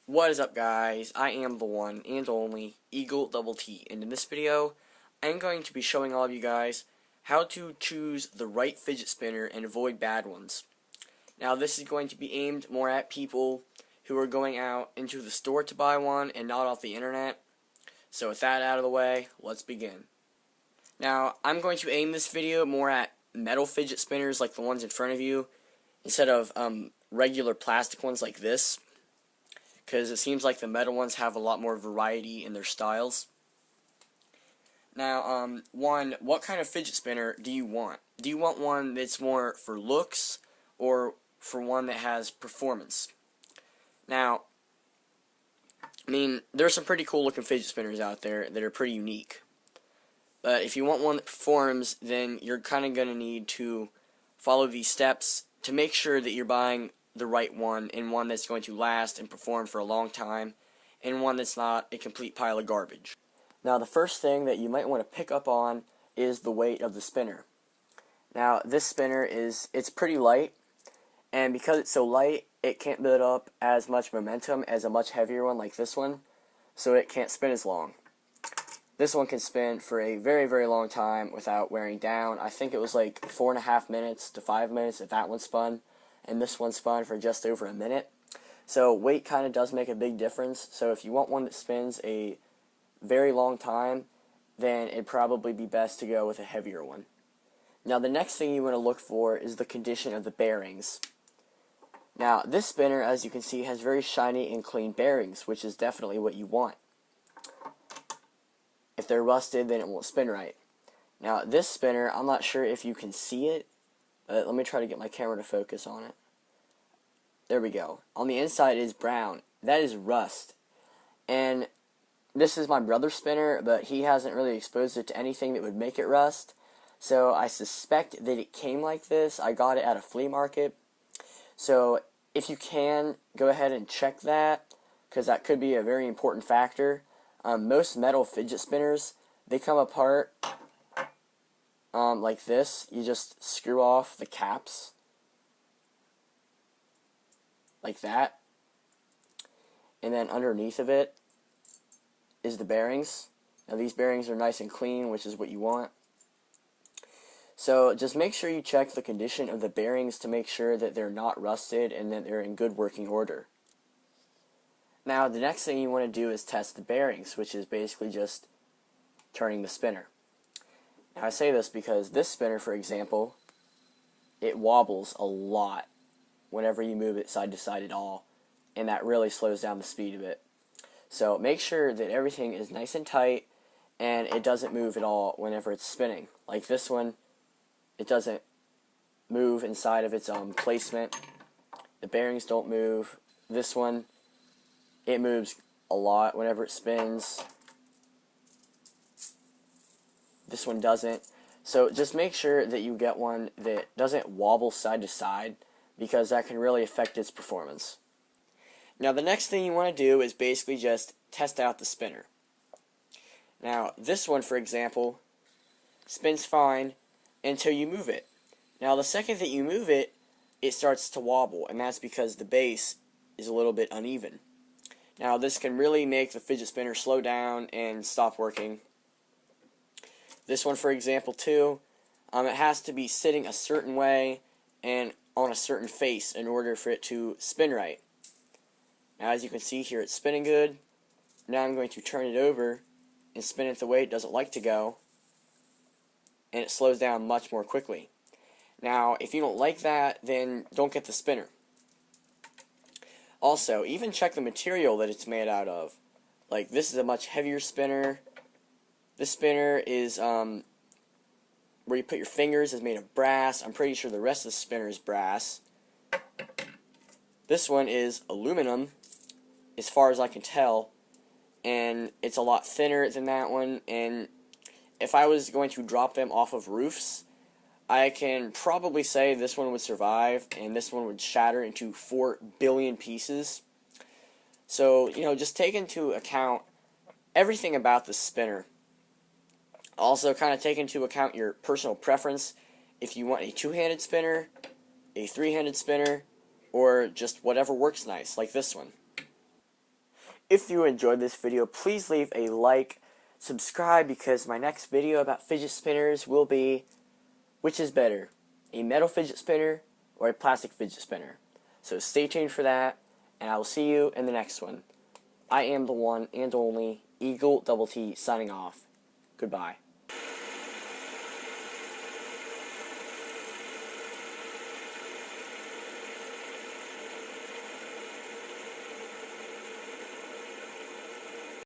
What is up, guys? I am the one and only Eagle Double T, and in this video I'm going to be showing all of you guys how to choose the right fidget spinner and avoid bad ones. Now this is going to be aimed more at people who are going out into the store to buy one and not off the internet. So with that out of the way, let's begin. Now I'm going to aim this video more at metal fidget spinners like the ones in front of you instead of regular plastic ones like this, because it seems like the metal ones have a lot more variety in their styles. Now, what kind of fidget spinner do you want? Do you want one that's more for looks, or for one that has performance? Now, I mean, there's some pretty cool looking fidget spinners out there that are pretty unique. But if you want one that performs, then you're kind of going to need to follow these steps to make sure that you're buying the right one, and one that's going to last and perform for a long time, and one that's not a complete pile of garbage. Now the first thing that you might want to pick up on is the weight of the spinner. Now this spinner it's pretty light, and because it's so light, it can't build up as much momentum as a much heavier one like this one, so it can't spin as long. This one can spin for a very, very long time without wearing down. I think it was like 4.5 minutes to 5 minutes if that one spun, and this one spun for just over a minute. So weight kind of does make a big difference. So if you want one that spins a very long time, then it'd probably be best to go with a heavier one. Now the next thing you want to look for is the condition of the bearings. Now this spinner, as you can see, has very shiny and clean bearings, which is definitely what you want. If they're rusted, then it won't spin right. Now this spinner, I'm not sure if you can see it, but let me try to get my camera to focus on it. There we go. On the inside is brown. That is rust. And this is my brother's spinner, but he hasn't really exposed it to anything that would make it rust. So I suspect that it came like this. I got it at a flea market. So if you can, go ahead and check that, because that could be a very important factor. Most metal fidget spinners, they come apart like this. You just screw off the caps like that, and then underneath of it is the bearings. Now these bearings are nice and clean, which is what you want. So just make sure you check the condition of the bearings to make sure that they're not rusted and that they're in good working order. Now the next thing you want to do is test the bearings, which is basically just turning the spinner. Now I say this because this spinner, for example, it wobbles a lot whenever you move it side to side at all, and that really slows down the speed of it. So make sure that everything is nice and tight and it doesn't move at all whenever it's spinning. Like this one, it doesn't move inside of its placement. The bearings don't move. This one, it moves a lot whenever it spins. This one doesn't. So just make sure that you get one that doesn't wobble side to side, because that can really affect its performance. Now the next thing you want to do is basically just test out the spinner. Now this one, for example, spins fine until you move it. Now the second that you move it, it starts to wobble, and that's because the base is a little bit uneven. Now this can really make the fidget spinner slow down and stop working. This one, for example, too, it has to be sitting a certain way and on a certain face in order for it to spin right. Now as you can see here, it's spinning good. Now I'm going to turn it over and spin it the way it doesn't like to go, and it slows down much more quickly. Now if you don't like that, then don't get the spinner. Also, even check the material that it's made out of. Like, this is a much heavier spinner. This spinner is, where you put your fingers, is made of brass. I'm pretty sure the rest of the spinner is brass. This one is aluminum, as far as I can tell, and it's a lot thinner than that one, and if I was going to drop them off of roofs, I can probably say this one would survive, and this one would shatter into 4 billion pieces. So, just take into account everything about the spinner. Also, kind of take into account your personal preference. If you want a two-handed spinner, a three-handed spinner, or just whatever works nice, like this one. If you enjoyed this video, please leave a like, subscribe, because my next video about fidget spinners will be, which is better, a metal fidget spinner or a plastic fidget spinner? So stay tuned for that, and I will see you in the next one. I am the one and only Eagle Double T signing off. Goodbye.